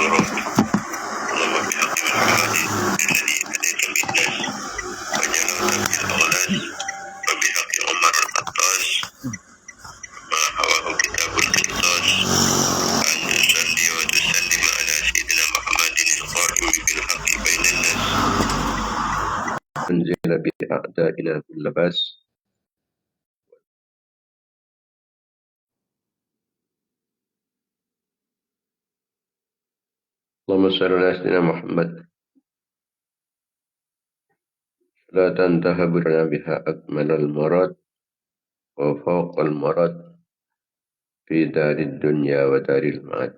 اللهم بحق محمد الذي هديت بالناس وجلوت بالأغلاس وبحق عمر الخطاس ما حواه كتاب القرطاس أن تصلي وتسلم على سيدنا محمد القائم بالحق بين الناس أنزل بأعدائنا كل باس اللهم صل على سيدنا محمد لا تنتهب لنا بها أكمل المراد وفوق المراد في دار الدنيا ودار المعاد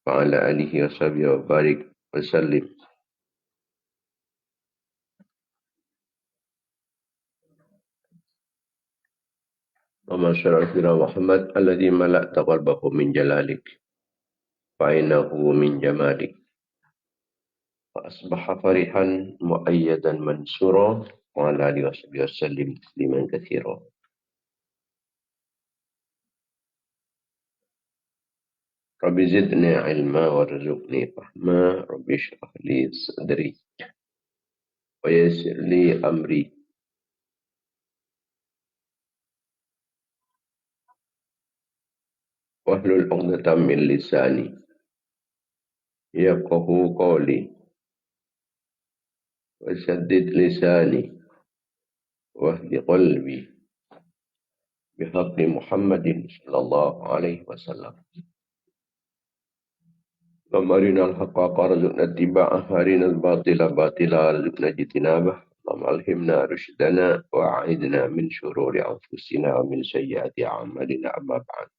وعلى آله وصحبه وبارك وسلم. اللهم صل على سيدنا محمد الذي ملأت قلبه من جلالك وعينه من جمالك فأصبح فرحا مؤيدا منصورا وعلى آله وصحبه وسلم تسليما كثيرا. رب زدني علما وارزقني فهما رب اشرح لي صدري ويسر لي أمري واحلل عقدة من لساني يفقهوا قولي وسدد لساني واهد قلبي بحق محمد صلى الله عليه وسلم. اللهم أرنا الحق حقا وارزقنا اتباعه وأرنا الباطل باطلا وارزقنا اجتنابه. اللهم ألهمنا رشدنا وأعذنا من شرور أنفسنا ومن سيئات أعمالنا. أما بعد.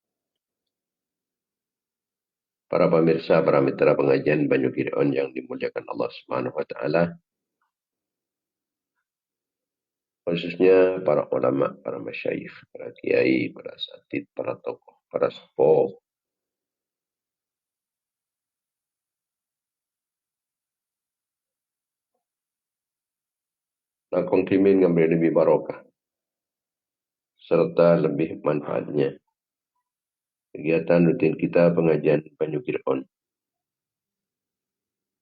Para pemirsa, para mitra pengajian Banyu Kir'on yang dimuliakan Allah Subhanahu wa taala. Khususnya para ulama, para masyayikh, para kiai, para asatid, para tokoh, para sepuh. Nakong kimin ngambil lebih barokah serta lebih manfaatnya kegiatan rutin kita pengajian Banyu Kir'on.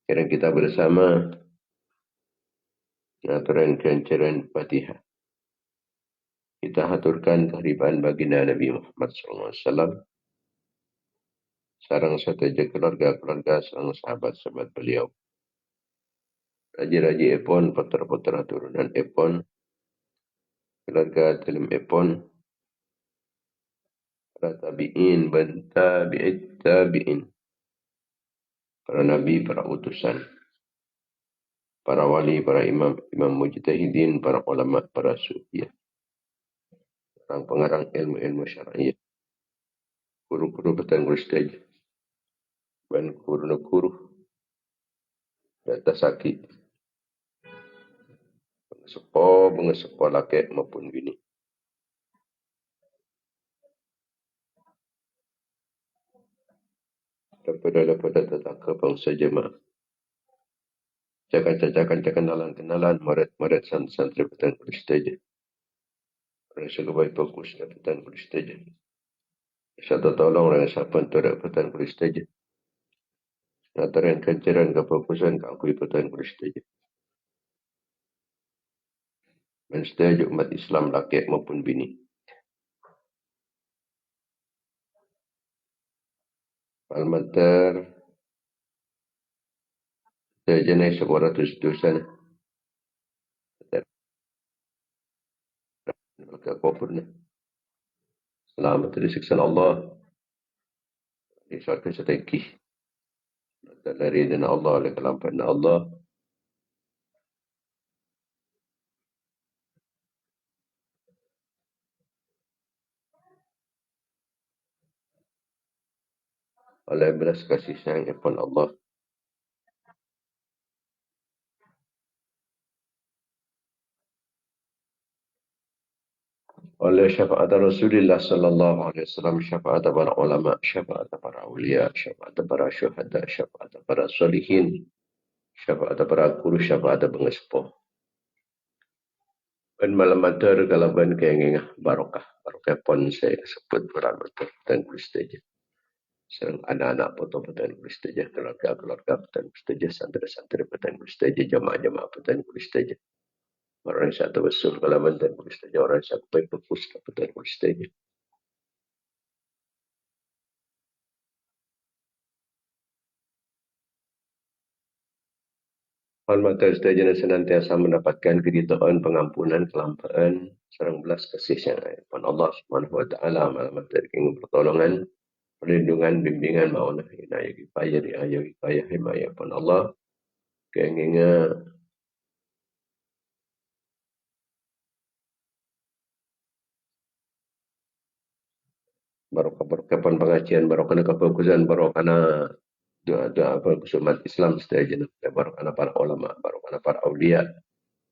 Sekarang kita bersama mengaturkan kencaran Fatihah. Kita haturkan kehadiran baginda Nabi Muhammad SAW. Sarang sateja keluarga-keluarga, sarang sahabat-sahabat beliau. Raja-raja epon, putra-putra turunan epon, keluarga telim epon, para tabi'in, tabi'it tabi'in, para nabi, para utusan, para wali, para imam, imam mujtahidin, para ulama, para sufiyah, orang pengarang ilmu-ilmu syar'iyah, guru-guru petang stage, dan guru-guru data sakit, pengesepo laki maupun bini. Daripada tetangga bangsa jemaah. Cakan-cakan kenalan, murid-murid santri petang stage. Rasa kebaik fokus dan petang stage. Satu tolong orang siapa untuk petang stage. Nataran kencaran kefokusan keakui petang stage. Menstage umat Islam laki maupun bini. Almatar sejenis 100 dosa. Maka kufurnya. Selamat dari siksa Allah. Disarkan setengkih. Dari dana Allah oleh kelamparan Allah. Oleh belas kasih sayang kepada Allah. Oleh syafaat Rasulullah sallallahu alaihi wasallam, syafaat para ulama, syafaat para awliya, syafaat para syuhada, syafaat para solihin, syafaat para guru, syafaat pengespoh. Dan malam matar kalaban kengeng barokah pon saya sebut berlalu dan kulisteja. Serang anak-anak potong-potong kulis saja, keluarga-keluarga potong kulis saja, santri-santri potong kulis saja, jamaah-jamaah potong kulis saja. Orang yang satu besul kalau potong kulis saja, orang yang satu baik fokus potong kulis saja. Hormat saja senantiasa mendapatkan keridhaan, pengampunan, kelampaan, serang belas kasih sayang Allah Subhanahu Wa Taala, alamat dari pertolongan, perlindungan, bimbingan, maunah, inayah, kifayah, riayah, kifayah, himayah pun Allah, keinginan barokah-barokah pengajian, barokah kefokusan, barokah doa-doa umat Islam sedaja, barokah para ulama, barokah para aulia,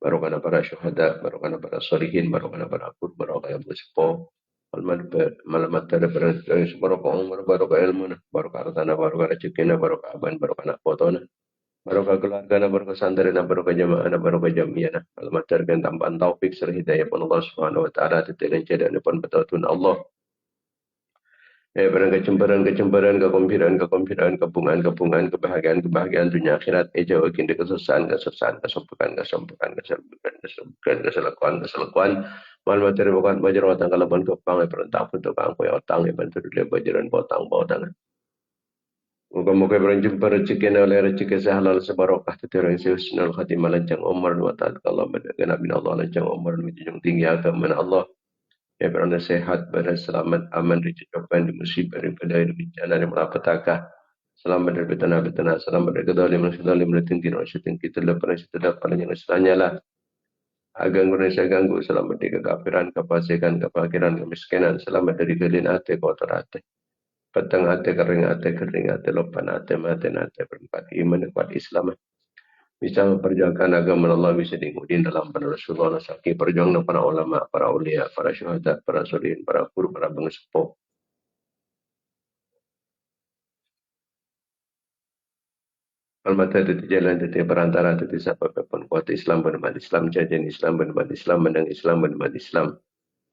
barokah para syuhada, barokah para solihin, barokah para akut, barokah yang bersepo, malamat tada barokah umur, barokah ilmu, barokah hartana, barokah rezekina, barokah aban, barokah anak potona, barokah keluarga, barokah santri, barokah jamaah, barokah jamiah, malamat tada tambahan taufik serta hidayah pun Allah Subhanahu Wa Taala, tetapi dan pun betul Allah. Barang kecemburuan, kekompiran, kebungaan, kebahagiaan dunia akhirat, jauh kini kesusahan, keselakuan, mal materi bukan bajar watang kalaban kepang, perintah untuk angkoi otang, bantu dulu bajaran botang. Muka-muka berjumpa rezeki oleh rezeki sehalal sebarokah teterang sehusnul khatimah lancang umur wa ta'ala kalau mendengar bin Allah lancang umur menjunjung tinggi agama Allah. Ya beranda sehat, badan selamat, aman dari cobaan, di musibah, daripada bencana, dan malapetaka. Selamat dari bencana, selamat dari kedalim, tinggi, tinggi, terlepas, yang istilahnya lah. Agang Indonesia ganggu, selamat dari kekafiran, kefasikan, kefakiran, kemiskinan, selamat dari gelin hati, kotor hati. Petang hati, kering hati, lopan hati, mati hati, berempat iman, kuat Islam. Bisa memperjuangkan agama Allah, bisa diikuti dalam pada Rasulullah, saking perjuangan para ulama, para ulia, para syuhada, para solihin, para guru, para pengesepuh. Al-Mata itu jalan itu perantara itu siapa pun kuat Islam benumat Islam, jajan Islam benumat Islam, menang Islam benumat Islam.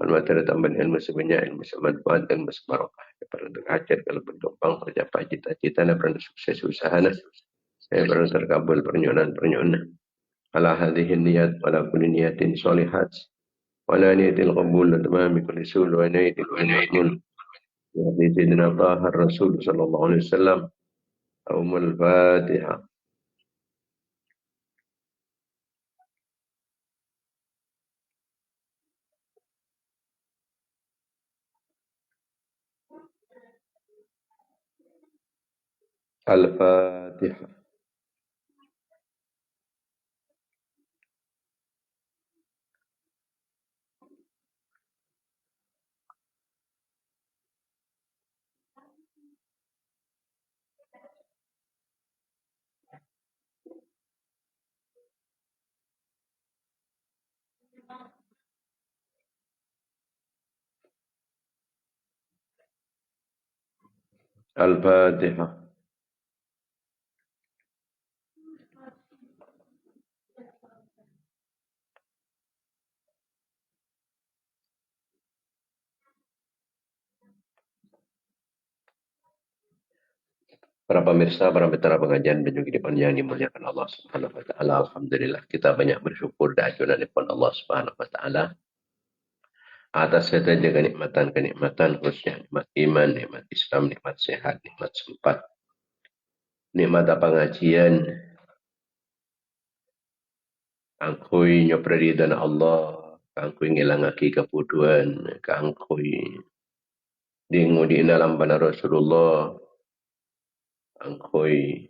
Al-Mata itu tambahan ilmu sebanyak, ilmu semanfaat, ilmu sebarokah. Perlu terkajar kalau berkembang, tercapai cita-cita, dan perlu sukses usaha. Saya perlu terkabul pernyunan. Ala hadhihi niyat, ala kulli niyatin solihat. ولا نية القبول تمام كل سول ونية المحمول وفي سيدنا طه الرسول صلى الله عليه وسلم أم الفاتحة. الفاتحة. الفاتحة. Para pemirsa, para mitra pengajian dan juga di yang dimuliakan Allah Subhanahu wa taala. Alhamdulillah kita banyak bersyukur dan ajudan kepada Allah Subhanahu wa taala atas segala kenikmatan khususnya nikmat iman, nikmat Islam, nikmat sehat, nikmat sempat, nikmat pengajian, angkui nyopredi dan Allah, angkui ngilangaki kebuduan, angkui di dalam bana Rasulullah, angkui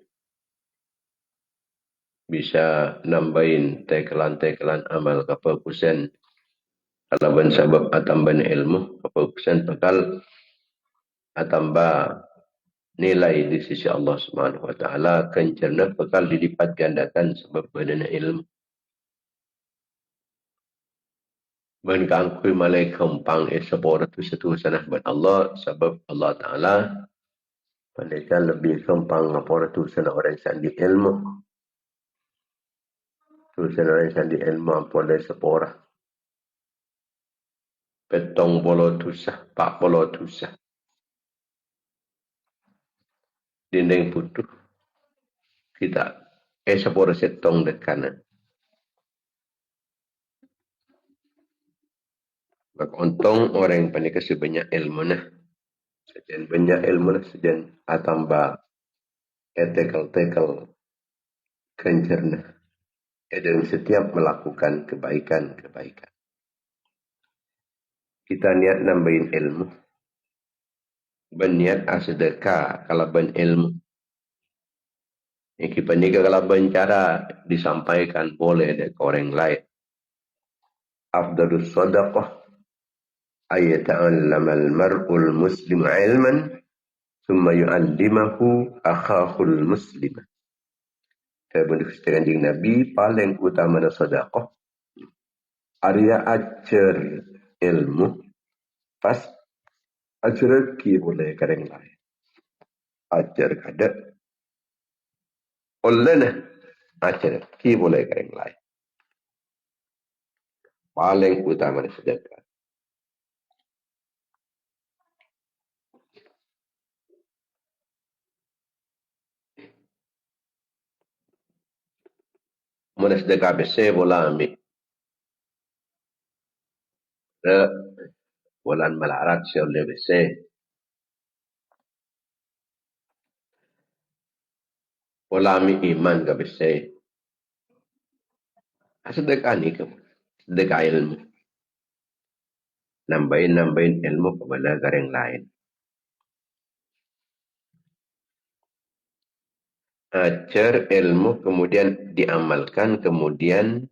bisa nambahin tekelan amal kefokusan alaban sabab atamban ilmu kefokusan bakal atamba nilai di sisi Allah Subhanahu wa taala kencerna bakal dilipat gandakan sebab badan ilmu ban kangkui malai kempang sepora tu satu sanah ban Allah sebab Allah taala pandaikan lebih kempang ngapora tu sanah orang sandi ilmu tu sanah orang sandi ilmu ampun sepora petong bolo tusah, pak bolo tusah. dinding putus kita sepuluh setong dekana. Maka untung orang yang pandai kasi banyak ilmu na. Sejen banyak ilmu na sejen atamba etekal-tekal kencer na. Dan setiap melakukan kebaikan-kebaikan. Kita niat nambahin ilmu. Berniat sedekah kalau ben ilmu. Yang kita ni kalau ben cara disampaikan boleh ke orang lain. Afdalus sadaqah ayata'allama al-mar'ul muslim ilman thumma yu'allimahu akhahul muslim. Sebab kanjeng Nabi paling utama na sedekah arya ajar ilmu pas ajar ki boleh kadang lain. Ajar kada oleh ajar ki boleh kadang lain. Paling utama na sedekah. Muna sedekah besar bola ambil. Bulan melarat siya oleh besar. Bola ambil iman ke besar. Sedekah ni ke? Sedekah ilmu. Nambahin ilmu kepada orang lain. Ajar ilmu kemudian diamalkan, kemudian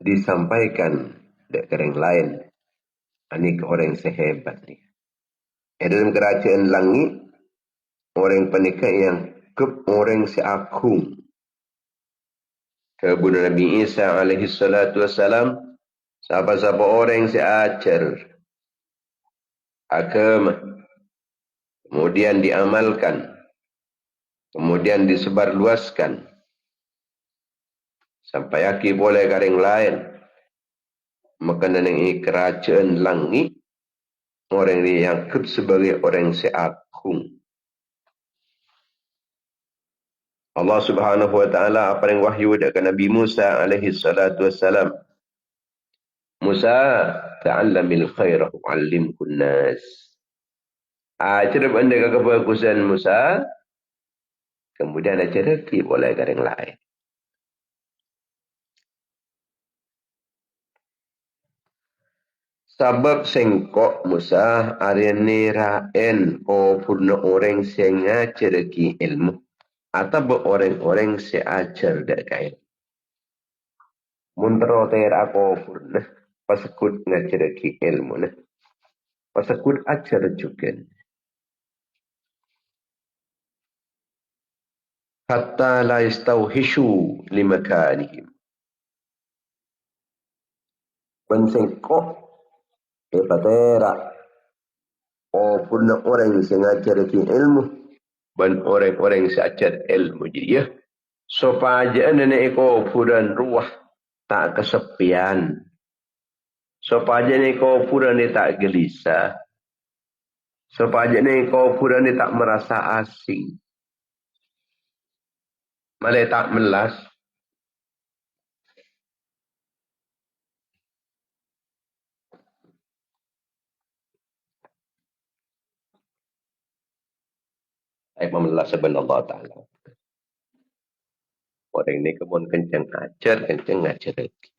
disampaikan ke orang lain. Ini ke orang sehebat ni. Dalam kerajaan langit, orang penikah yang orang seagung. Kebunan Nabi Isa alaihi salatu wassalam, siapa-siapa orang seajar agama, kemudian diamalkan, kemudian disebarluaskan, sampai akhir boleh garing lain, maka nanti kerajaan langit, orang yang dianggap sebagai orang seagung. Allah subhanahu wa ta'ala apa yang wahyu dekat Nabi Musa alaihi salatu wassalam. Musa ta'allamil khairah wa'allimkun nas. Cerita anda kebagusan Musa, kemudian ada cerita boleh garing lain. Sebab sengkok Musa arini raen purna orang senga cerita ilmu. Atau orang-orang seajar dekai. Muntro ter aku purna pasakut ngaceraki ilmu na. Pasakut ajar juga. Hatta la yastawhishu limakanihim. Pensengkok patera purna orang sengaceraki ilmu. Dan orang-orang seajar ilmu dia. Supaya nenek kufuran ruah tak kesepian. Supaya nenek kufuran ni tak gelisah. Supaya nenek kufuran ni tak merasa asing. Malah tak melas. Saya memelas sebenarnya Allah Ta'ala. Orang ini kebun kencang ajar lagi.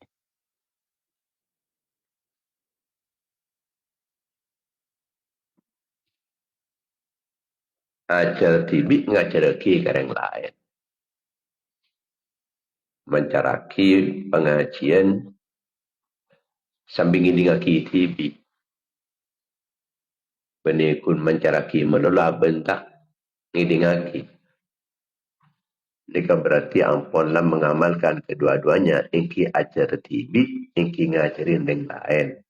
Ajar tibi ngajar lagi ke orang lain. Mencaraki pengajian sambil ngidingaki tibi. Benikun mencaraki menolak bentak ngidingaki. Ini berarti ampunlah mengamalkan kedua-duanya. Ingki ajar tibi, ingki ngajarin yang lain.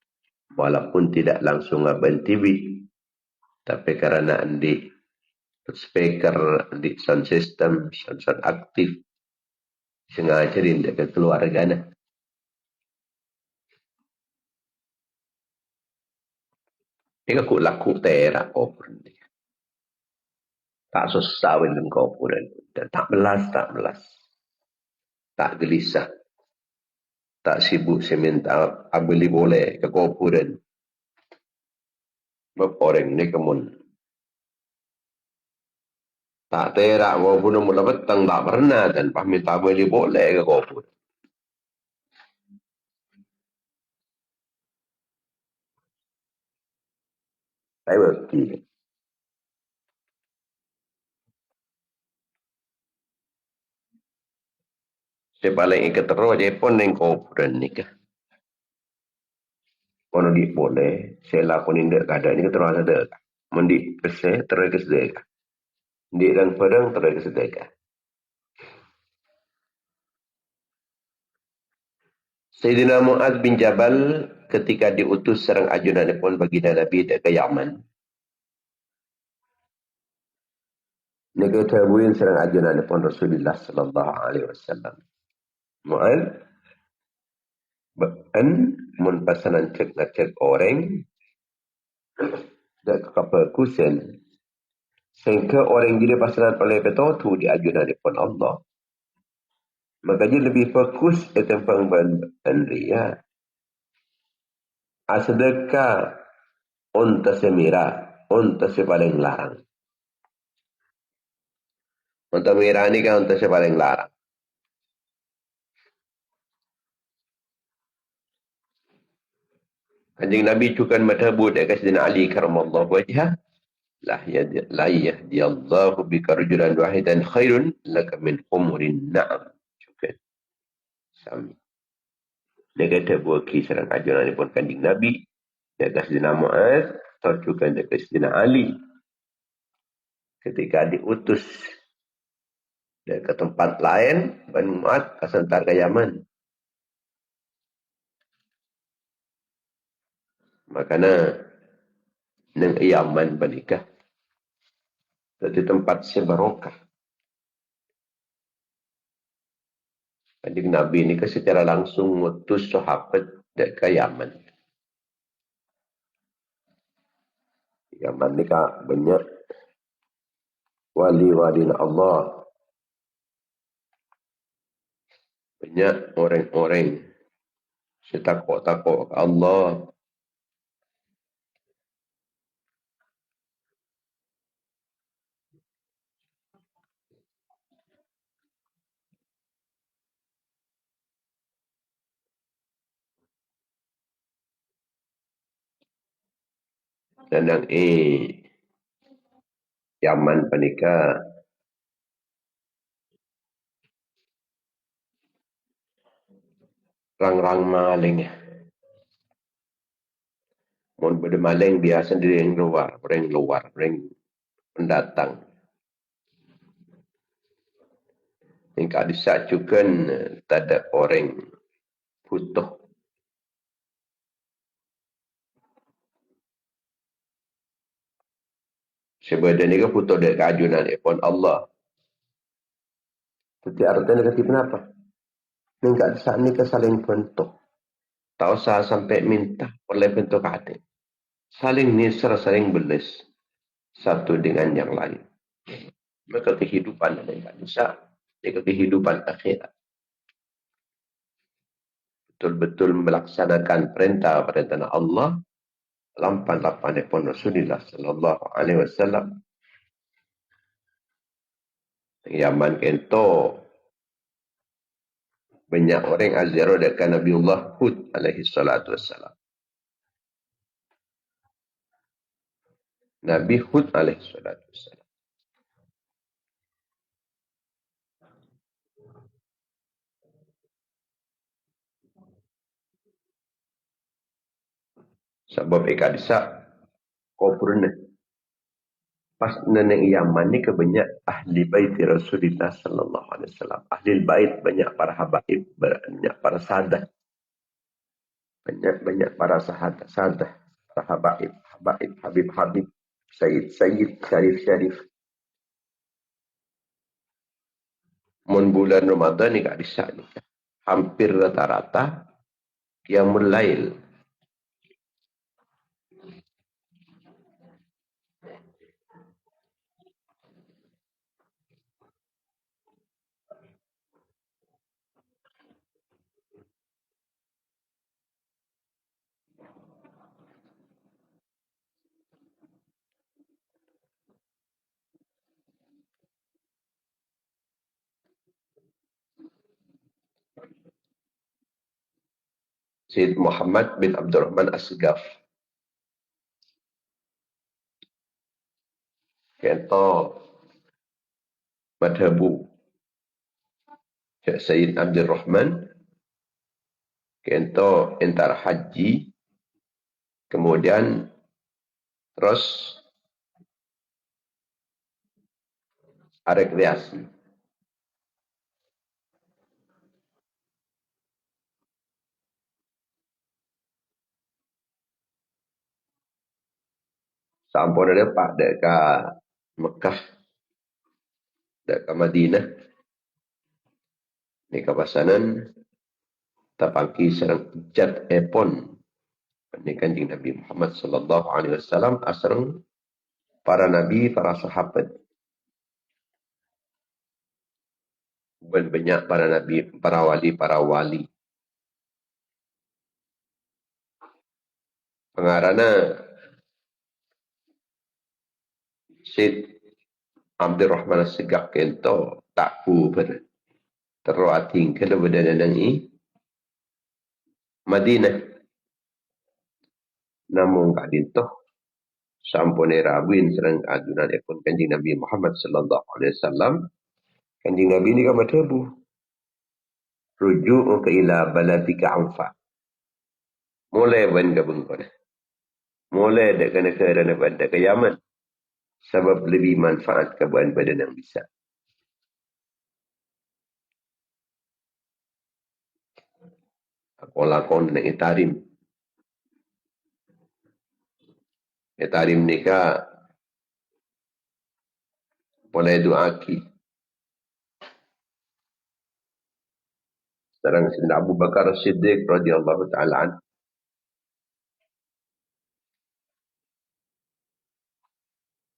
Walaupun tidak langsung ngaben tibi. Tapi karena andi speaker, andi sound system, sound aktif. Sengajarin dekat keluarga na. Ini aku laku terak. Tak susah dalam kuburan. Dan tak melas. Tak gelisah. Tak sibuk seminta beli boleh ke kuburan. Orang ni kemun. Tak terak kuburan mula petang tak pernah. Dan minta beli boleh ke kuburan. Saya berarti. Saya paling ikat terus je pun yang kuburan ni ke. Kalau di boleh, saya lakon indah keadaan ni terus ada. Mendi pesih terus kesedekah. Di dan pedang terus kesedekah. Sayyidina Mu'adz bin Jabal ketika diutus serang ajunan pun baginda Nabi ke Yaman. Negara Tabuin serang ajunan pun Rasulullah sallallahu alaihi wasallam. Mu'adz ben mun pasanan cek orang dak kapal kusen sehingga orang jadi pasanan oleh betul di ajunan pun Allah. Makanya lebih fokus tentang ria. Sedekah unta semira, unta paling larang. Unta merah ni kan unta paling larang. Kanjeng Nabi cukan madhabut dekat Sayyidina Ali karamallahu wajhah. La yahdiyallahu bika rajulan wahidan khairun laka min humurin na'am. Cukan. Sami. Dia kata buat kisah ajaran ni pun kanjeng Nabi. Dekat Sayyidina Mu'adz. Cukan dekat Sayyidina Ali. Ketika diutus ke tempat lain, Bani Mu'adz asantar ke Yaman. Makanya nang Yaman banikah. Di tempat sebarokah. Kanjeng Nabi ni ke secara langsung ngutus sahabat ke Yaman. Yaman ni kan banyak wali-wali Allah. Banyak orang-orang setakut-takut Allah. Dan yang Yaman panika rang-rang maling. Mun pada maling biasa dari yang luar, orang pendatang. Yang kak disacukan tak ada orang butuh. Sebenarnya ni kan butuh dari keajunan pun Allah. Jadi artinya negatif kenapa? Yang kak disak ni kan saling bentuk. Tak usah sampai minta oleh bentuk hati. Saling nisra, saling belis. Satu dengan yang lain. Maka kehidupan yang tak bisa. Jika kehidupan akhirat. Betul-betul melaksanakan perintah Allah. Lampan-lampan pun Rasulullah sallallahu alaihi wasallam. Yaman kento. Banyak orang azharo dekat Nabiullah Hud alaihi salatu wassalam. Nabi Hud alaihi salatu wassalam. Sebab ikat disak kau pernah. Pas nenek Yaman ni kebanyak ahli bait Rasulullah sallallahu alaihi wasallam. Ahli bait banyak para habaib, banyak para sahabat. Banyak para sahabat, para habaib, habib, sayyid, syarif. Mun bulan Ramadan ni kat disak ni. Hampir rata-rata qiyamul lail. Syed Muhammad bin Abdurrahman As-Segaf. Kento madhabu Syekh Syed Abdul Rahman. Kento entar haji. Kemudian terus rekreasi. Sampun ada pak dekat Mekah, dekat Madinah. Ni kawasanan tapangki serang jat epon. Ni Kanjeng Nabi Muhammad sallallahu alaihi wasallam asreng para nabi, para sahabat. Dan banyak para nabi, para wali. Pengarana Syed Abdul Rahman As-Segaf kento takku ber teruating ke lebedanan ini Madinah. Namun kak dintoh sampune rawin serang adunan epon Kanjeng Nabi Muhammad sallallahu alaihi wasallam. Kanjeng Nabi ni kan madhabu rujuk ke ila baladika anfa. Mulai ban gabung kau. Mulai dak kena kerana pada ke Yaman. Sebab lebih manfaat ke badan yang bisa. Aku lakon dengan itarim. Itarim ni ka boleh doaki. Sekarang Sayyidina Abu Bakar As-Siddiq radhiyallahu ta'ala an.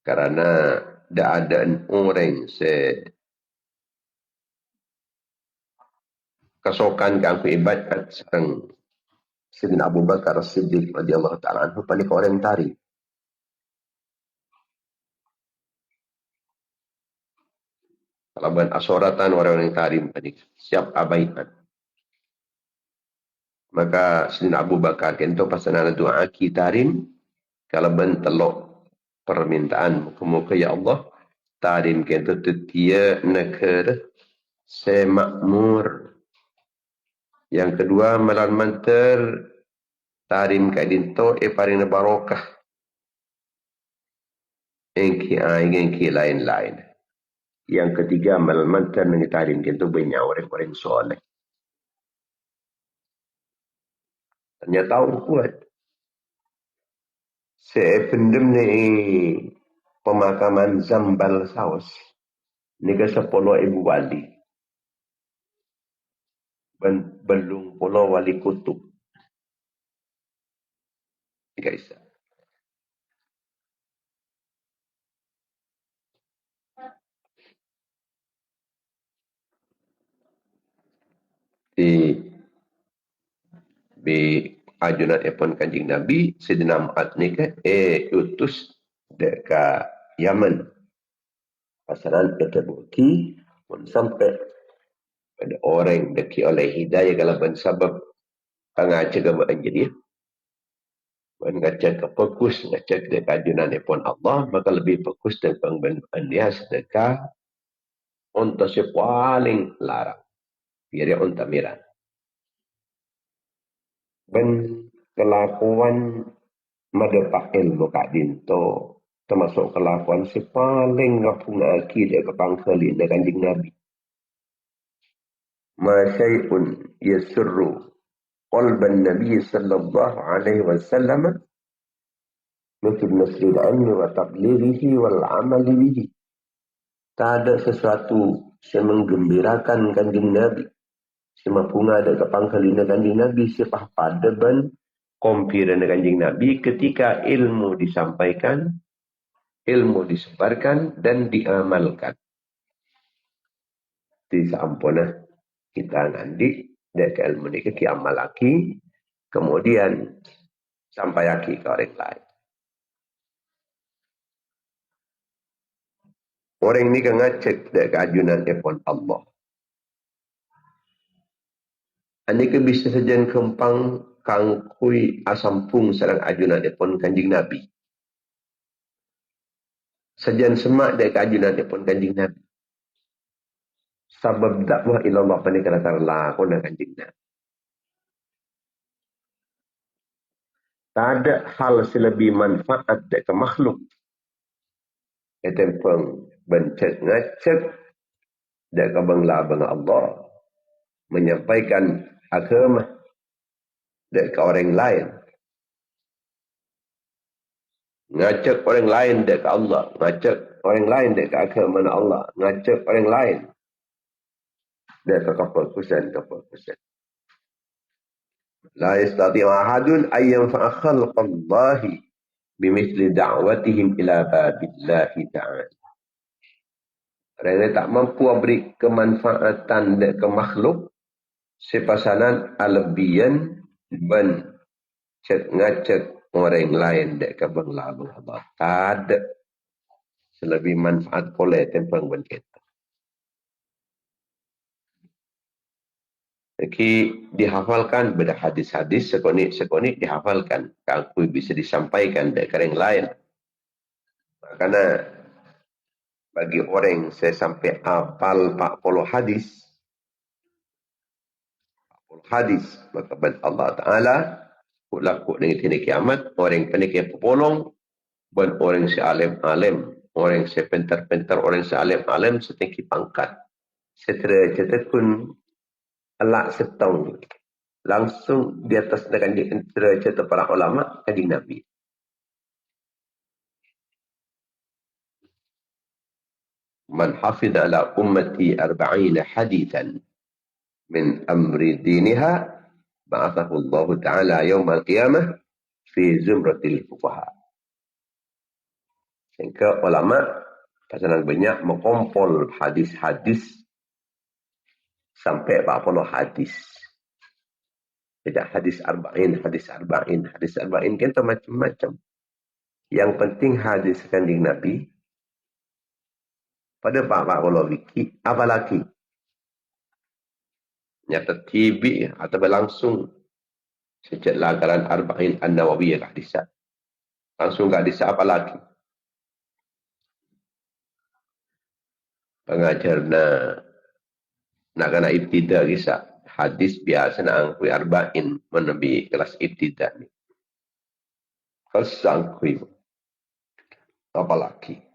Karena keadaan orang kesokan ke aku ibadat sekarang Sayyidina Abu Bakar As-Siddiq radhiyallahu ta'ala anhu paling orang tarim. Kalau ban asoratan orang yang tarim paling siap abaikan. Maka Sayyidina Abu Bakar kento pasangan doa tarim kalau ban telok permintaan muka-muka ya Allah tarim kento tetia negara semakmur. Yang kedua malam manter tarim kadinto paring barokah. Engki lain-lain. Yang ketiga malam manter tarim kento banyak orang-orang soleh. Ternyata orang kuat. Saya pendem ni pemakaman Zambal Saus. Ni ke 10,000 wali. Belum pulau wali kutub. Guys. Di ajunan epon Kanjeng Nabi Sayyidina Mu'adz ni ke utus dekat Yaman. Pasaran terbukti pun sampai pada orang deki oleh hidayah kalau bersabab pengajar kepada jadi ngacak ke fokus ngacak ke ajunan epon Allah maka lebih fokus dan pengbentukan dia sedekah untuk si paling larang biar dia untuk miran. Ben kelakuan madepak ilmu kak dinto termasuk kelakuan si paling ngapunga akidah kepangkali na Kanjeng Nabi. Ma syai'un yasurru qalban Nabi sallallahu alaihi wasallam mithl nasril ilmi wa tablighihi wal amali bihi. Tak ada sesuatu yang menggembirakan Kanjeng Nabi. Semapunga ada kepangkali na Kanjeng Nabi sipah padaban kompiran Kanjeng Nabi ketika ilmu disampaikan, ilmu disebarkan dan diamalkan. Di sampuna kita nanti dari ilmu ini kita amal lagi, kemudian sampai lagi ke orang lain. Orang ini kan ngecek dari keajunan epon Allah. Ini ke bisa saja kempang kangkui asampung sarang ajunan dipun Kanjeng Nabi. Sajan semak dari ajunan dipun Kanjeng Nabi. Sabab dakwah ilallah panikala tarla kuna Kanjeng Nabi. Tak ada hal selebih manfaat dari makhluk. Ketempeng bencet ngacet dari bang Allah menyampaikan agama dari orang lain. Ngajak orang lain dari Allah, ngajak orang lain dari agama Allah, ngajak orang lain dari kefokusan. La yastati'u ahadun an yanfa'a khalqallahi bimithli da'watihim ila babillahi ta'ala. Orang tak mampu beri kemanfaatan ke makhluk sepasanan alebian ben ngajak orang lain dek ke banglalu Allah. Tak ada selebih manfaat boleh tentang ben kita. Jadi dihafalkan pada hadis-hadis sekonik dihafalkan. Kalau bisa disampaikan dari orang lain. Karena bagi orang saya sampai hafal 40 hadis. 40 hadis. Maka Allah Ta'ala laku dengan tindak kiamat. Orang penik yang pepolong. Dan orang sealim-alim. Orang sepintar-pintar. Orang sealim-alim setinggi pangkat. Setelah cetak pun elak setahun. Langsung di atas derajat para ulama Kanjeng Nabi. Man hafidh ala ummati 40 hadithan min amri diniha ba'athahu Allah Ta'ala yawm al-qiyamah fi zumratil fuqaha. Sehingga ulama pasangan banyak mengumpul hadis-hadis sampai 40 hadis. Tidak hadis arba'in kan itu macam-macam. Yang penting hadis Kanjeng Nabi pada 40 wiki, apalagi nyata TV atau berlangsung sejak lagaran arba'in an-nawawiyah hadisah. Langsung tak hadisah apalagi. Pengajar nak kena ibtidah kisah. Hadis biasa nak angkui arba'in menebi kelas ibtidah ni. Kesangkui. Apalagi.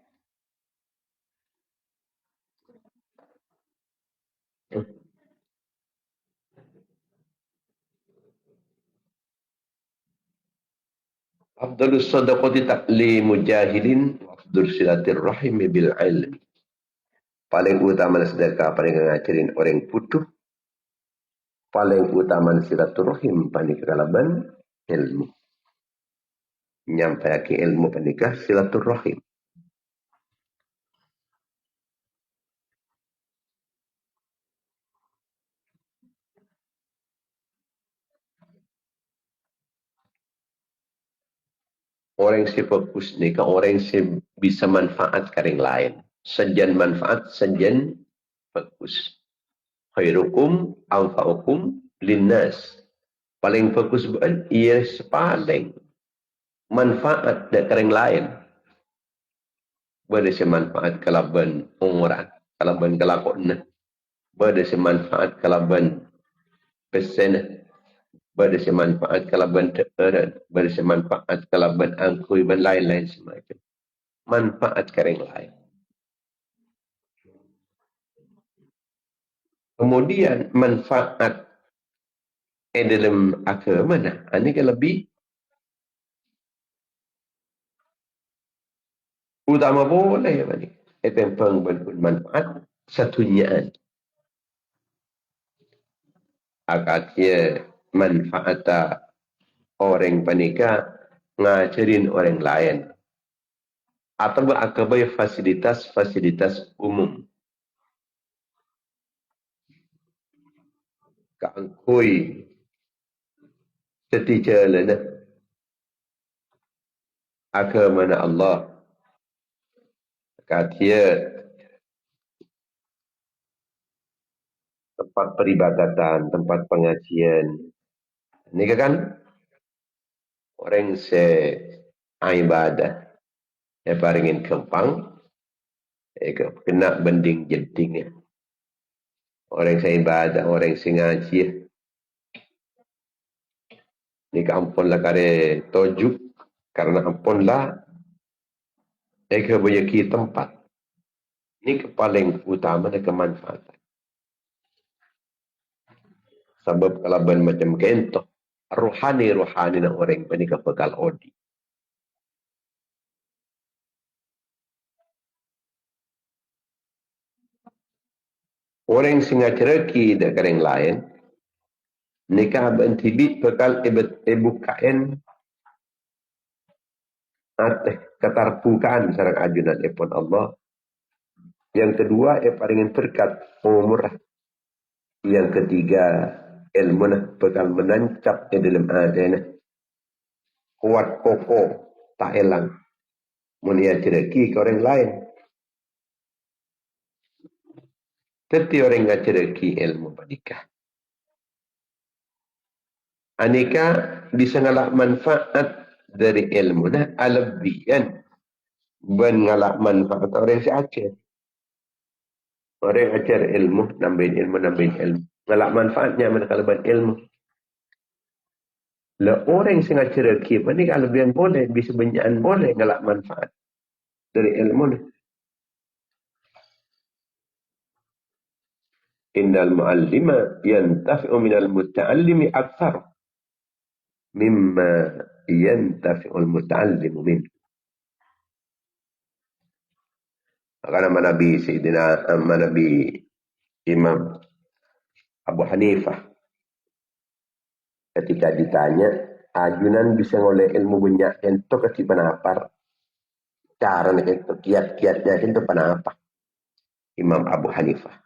Afdalus sadaqati ta'limu jahilin wa afdalus silatir rahimi bil ilmi. Paling utama sedekah paling ngajarin orang putus. Paling utama silaturahim panik kalaban ilmu. Nyampaikan ilmu panikah silaturahim. Orang yang fokus ni kan orang yang bisa manfaat ke orang lain. Sejan manfaat, sejan fokus. Khairukum anfa'ukum linnas. Paling fokus bukan ia sepaling manfaat dari orang lain. Berada semanfaat kalaban umuran, kalaban kelakon. Berada semanfaat kalaban pesen. Berada semanfaat kalaban teperan. Berada semanfaat kalaban angkui dan lain-lain semacam. Manfaat ke orang lain. Kemudian manfaat dalam agama nah, ini kan lebih utama boleh ya ni. Itu yang manfaat satunya. Akadnya manfaat orang panika ngajarin orang lain. Atau berakabai fasilitas umum. Kangkui setiap jalan agama Allah. Katanya tempat peribadatan, tempat pengajian, Ini kan orang ibadah. Paringin kempang. Kena bending jeding. Orang ibadah, orang ngaji. Ni ampunlah kare tojuk. Karena ampunlah. Bayaki tempat. Ini paling utama dan kemanfaatan. Sebab kalau macam kento. Rohani na orang ini bekal odi. Orang singa cereki dengan yang lain. Nikah bentibit bekal bukain ketarpukaan sarang ajunan epon Allah. Yang kedua, paringin berkat umur. Yang ketiga, ilmu bekal menancap di dalam adanya. Kuat kokoh, tak hilang. Mulia cereki ke orang lain. Tetapi orang yang cereki ilmu menikah. Anika bisa ngalak manfaat dari ilmu nah alabian ben ngalak manfaat orang si ajar. Orang ajar ilmu nambahin ilmu ngalak manfaatnya mana kalaban ilmu. Lah orang sing ajar rezeki ni kalabian boleh bisa benyaan boleh ngalak manfaat dari ilmu ni. Innal muallima yantafi'u minal muta'allimi akthar mimma yantafi'ul muta'allimu min. Karena Nabi Sayyidina Nabi Imam Abu Hanifah ketika ditanya ajunan bisa ngoleh ilmu banyak itu kecil penapar cara itu kiat-kiatnya itu penapa Imam Abu Hanifah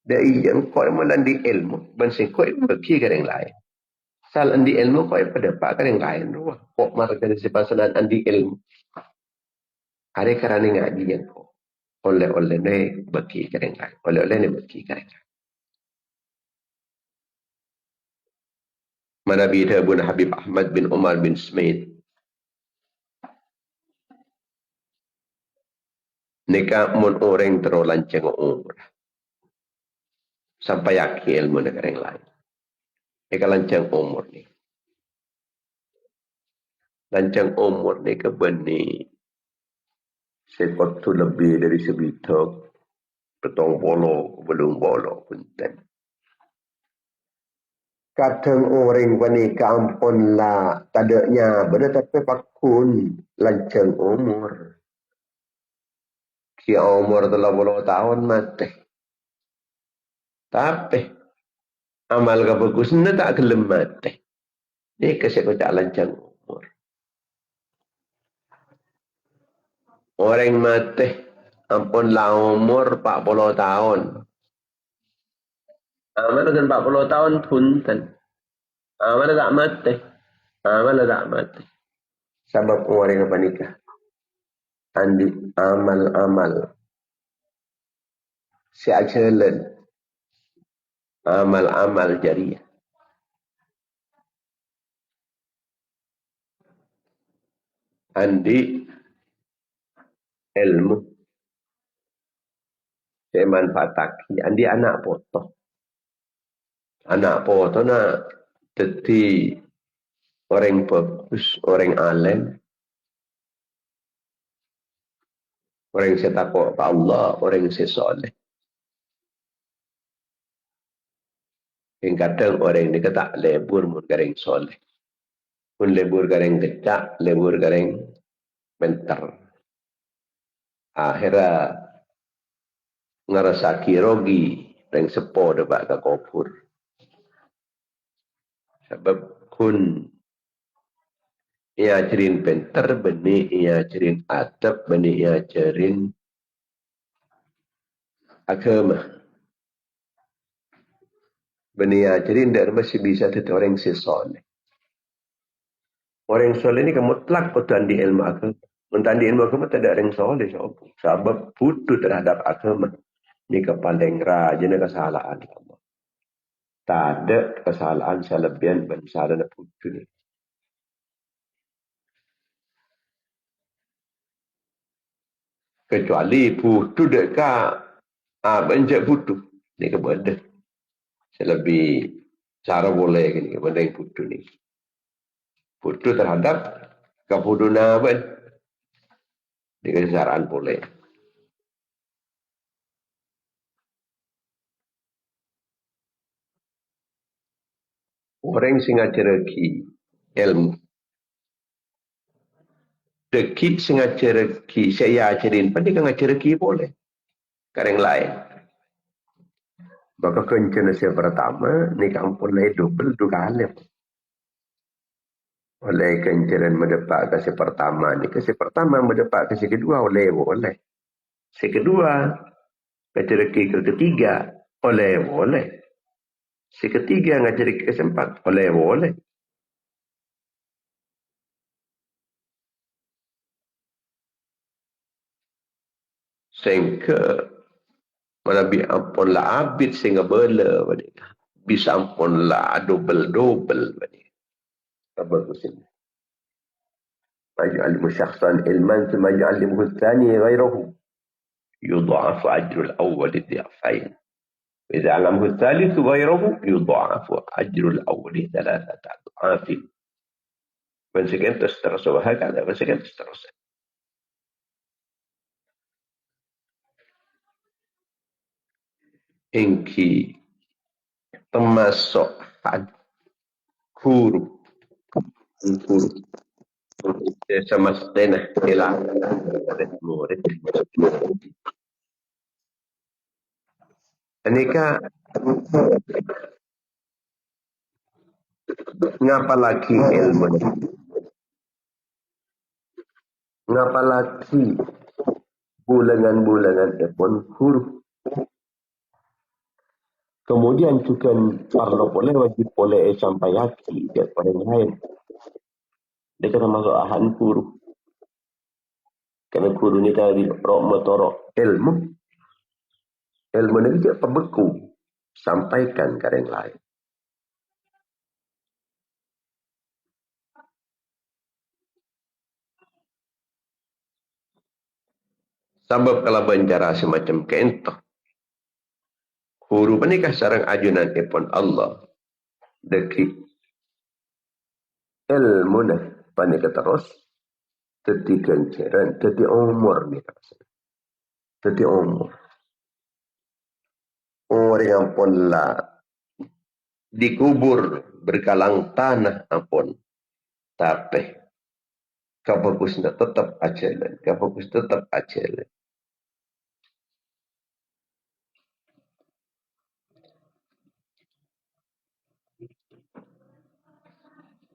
dari yang kau melandi ilmu bensing kau bagi yang lain sal andi ilmu kau pada pak yang lain kok marga dari sepasanan andi ilmu hari kerana ngaji yang kau oleh ne bagi yang lain oleh ne bagi yang lain. Nabi Ibn Habib Ahmad bin Umar bin Smith nikah mun orang terlanceng umur sampai yakin ilmu negara yang lain. Nikah lanceng umur ni. Lanceng umur ni kebeni sepatu lebih dari sebitok petong bolo belum bolo punten. Kadang orang wani kampun lah tadanya benda tapi pakun lanceng umur. Ki umur 30 tahun mati. Tapi amal kebagus ni tak gelem mati. Ni kesek tak lanceng umur. Orang mati ampun lah umur 40 tahun. Mana kan 40 tahun punten. Mana tak mati. Mana tak mati. Sebab orang apa nikah. Andi amal-amal. Si ajalan. Amal-amal jariah. Andi ilmu. Saya manfaatkan. Andi anak potong. Anak potong nak jadi orang bagus, orang alim. Orang yang takut kepada Allah, orang yang soleh. Yang kadang orang ini kata lebur mun gareng soleh. Mun lebur gareng kecak, lebur gareng mentar. Akhirnya ngerasa kirogi yang sepo dapat ke kubur. Sebab kun ia ajarin pentar, benih ia ajarin adab, benih ia ajarin agama. Benih ia ajarin dan masih bisa jadi orang soleh. Orang soleh ini mutlak kemudian di ilmu agama. Mentang di ilmu agama tidak ada yang soleh. Sebab butuh terhadap agama. Ini kepaling rajin kesalahan Allah. Tak ada kesalahan selebihan bangsa dan putu ni. Kecuali putu dekat bencet putu. Ni ke benda. Selebih cara boleh ni ke benda yang putu ni. Putu terhadap kepuduna pun. Ni kesaraan boleh. Orang singa cereki ilmu. Dekik singa cereki saya cerin. Pada kan cereki boleh. Kareng lain. Maka kencana saya pertama, ni kampun lain double dua kali. Oleh kencaran mendepak kasi pertama ni. Kasi pertama mendepak kasi kedua oleh boleh. Si kedua, ngaceriki ke ketiga oleh boleh. Si ketiga ngaceriki ke keempat oleh boleh. Sehingga Manabi ampun lah abid sehingga bela. Bisa ampun lah double-double. Bagus ini. Maj'al musyakhsan ilman thumma ya'allimuhu thani ghairahu. Yudha'afu ajrul awwal dhi'afain. وإذا علمه الثالث غيره يضاعف أجر الأول 3 أضعاف. Mensekian terus وهكذا mensekian terus. Inki termasuk huruf sama setengah hilang murid. Anika ngapa lagi ilmu? Ngapa lagi bulangan-bulangan pun huruf? Kemudian juga kalau boleh wajib boleh sampai hati kepada yang lain. Dia kena masuk ahan huruf. Kerana guru ni tadi rok motorok ilmu. Ilmu ni dia pembeku. Sampaikan ke yang lain. Sebab kalau bicara semacam kentah. Huruf ni kah sarang ajunan ipon Allah. Deki ilmu ni panik terus. Teti kenceran. Teti umur ni. Teti umur. Orang yang pun lah dikubur berkalang tanah ampun. Tapi kebagusnya tetap ajalan. Kebagus tetap ajalan.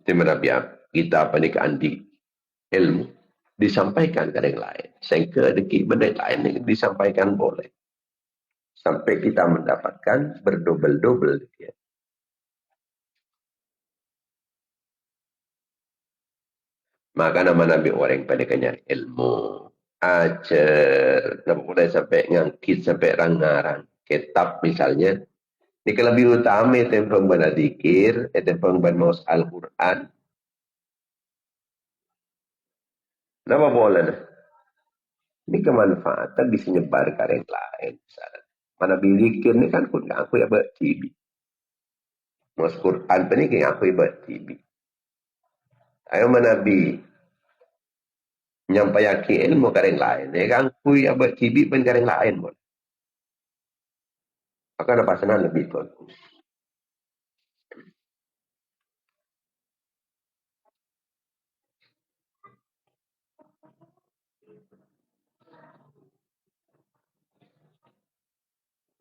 Di mana biar kita panikan di ilmu disampaikan ke yang lain. Sehingga deki benda lain yang disampaikan boleh. Sampai kita mendapatkan berdobel-dobel. Maka nama Nabi orang pada kenyar ilmu. Ajar. Nama boleh sampai ngangkit, sampai rangarang. Kitab misalnya. Ini lebih utama itu pembaca zikir, itu pembaca maus Al-Quran. Nama boleh. Ini kemanfaatan bisa nyebar ke yang lain. Mana zikir ni kan pun aku yang buat TV. Maus Quran ni kan aku yang buat TV. Ayo Nabi nyampaikan ilmu ke yang lain. Ni kan aku yang buat TV pun ke yang lain pun. Maka ada pasangan lebih bagus.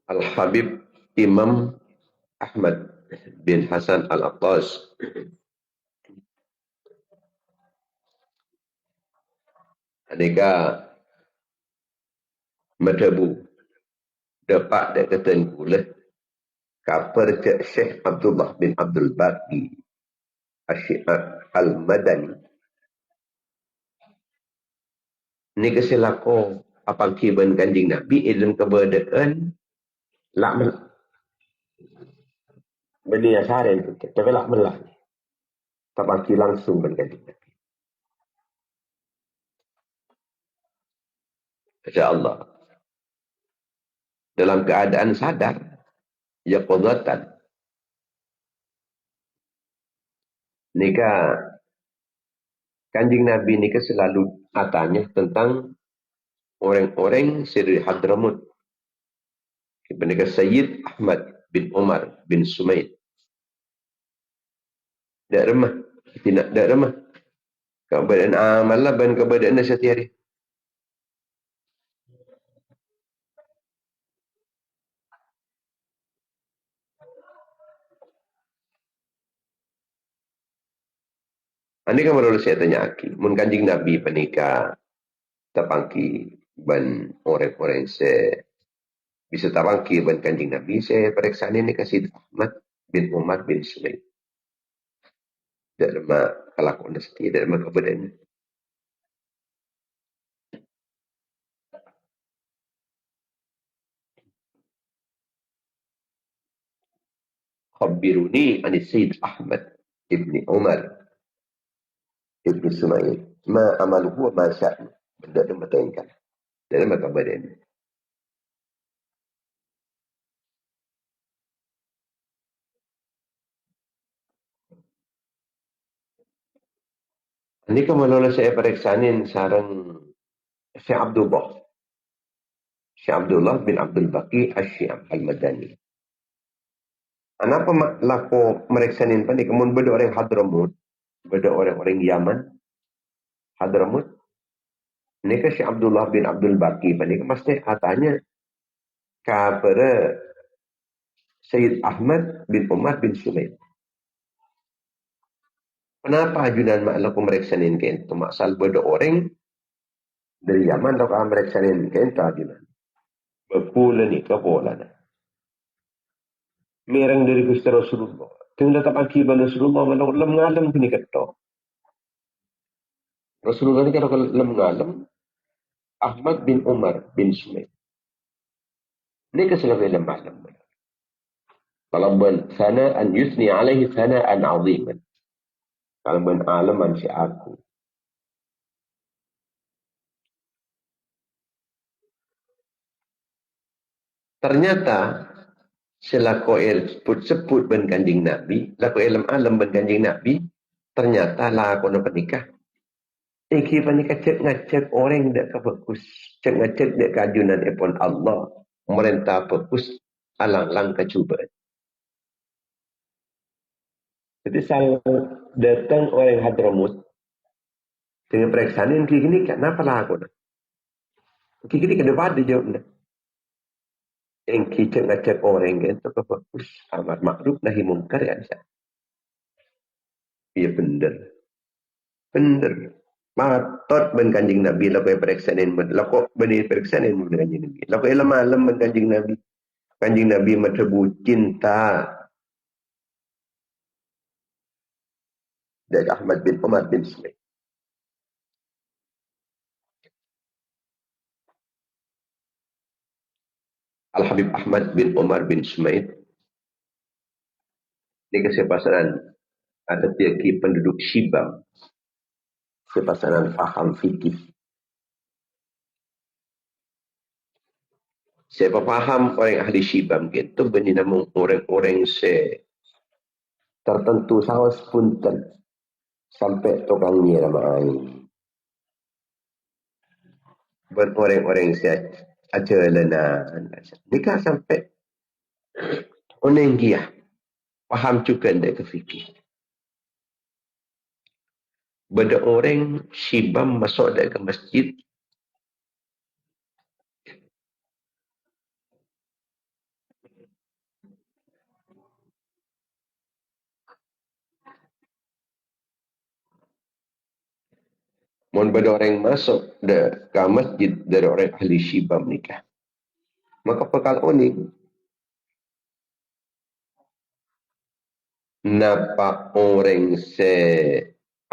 Al-Habib Imam Ahmad bin Hasan Al-Attas. Adika madhabu dapat dia kata pula kapar ke Syekh Abdullah bin Abdul Baqi Asyi'at Al-Madani. Ni kesilako apang kiban kanjing Nabi ilmu keberadaan lakmal. Beni asare itu. Tapi lah melah. Tabaki langsung berganti. Masya Allah. Dalam keadaan sadar. Ya qadatan. Nika Kanjeng Nabi ni selalu katanya tentang orang-orang dari Hadramut. Kepada Sayyid Ahmad bin Umar bin Sumaid. Tak remah. Tidak remah. Keadaan amal lah dan keadaan setiap hari. Ini kan baru saya tanya aki. Mun Kanjeng Nabi penikah tapangki ban orang-orang se bisa tapangki ban Kanjeng Nabi saya periksa ini kasih Ahmad bin Umar bin Sumaid. Tak remah kelakuan setiap. Tak remah keadaan. Khabiruni ani Sayyid Ahmad ibni Umar ibni Sumail. Ma amaluhu wa ma sya'nu. Benda itu bertengkar. Dalam kabar ini. Ini kalau saya periksanin sarang Syekh Abdullah. Syekh Abdullah bin Abdul Baqi Asy-Syi'ab Al-Madani. Kenapa laku meriksanin pani kemun beda orang Hadramut, beda orang-orang Yaman, Hadramut. Ini ke Syekh Abdullah bin Abdul Baqi pani pasti katanya kepada Sayyid Ahmad bin Umar bin Sumaid. Kenapa ajudan mak laku meriksanin ke itu? Maksal beda orang dari Yaman atau kamu meriksanin ke itu ajudan. Berpula ni kepola na. Merang dari Gusti Rasulullah. Tinggal tetap akibat Rasulullah malah lem ngalam kini ketok. Rasulullah ni kalau lem ngalam Ahmad bin Umar bin Sumaid. Ini keselawai lem ngalam. Kalau ben sana'an yusni alaihi sana'an aziman. Kalau ben alaman si aku. Ternyata selaku sebut ben Kanjeng Nabi, laku ilm alam ben Kanjeng Nabi, ternyata laku na penikah. Iki panikah cek ngacek orang dak kefokus, cek ngacek dak kajunan epon Allah, merentah fokus alang-lang kecubaan. Jadi saya datang orang Hadramut dengan periksaan yang gini kenapa laku na? Gini ke depan dia jawab. Yang kita ngajak orang itu kefokus amar makruf nahi mungkar ya bisa. Iya bener. Bener. Matot ben Kanjeng Nabi laku periksanin ben laku beni periksanin ben Kanjeng Nabi. Laku ilmu malam ben Kanjeng Nabi. Kanjeng Nabi metebu cinta dari Ahmad bin Umar bin Sumaid. Al-Habib Ahmad bin Umar bin Sumaid. Ini kesepasaran ada tiaki penduduk Syibam. Kesepasaran faham fikih. Siapa faham orang ahli Syibam gitu benih namun orang-orang tertentu saus punten sampai tukang nyiram air. Buat orang-orang saya aja lenan. Nikah sampai oneng dia paham juga ndak ke fikih. Beda orang Syibam masuk ke masjid. Mun beda orang masuk ke masjid dari orang ahli Syibam nikah. Maka pekal oning. Napa orang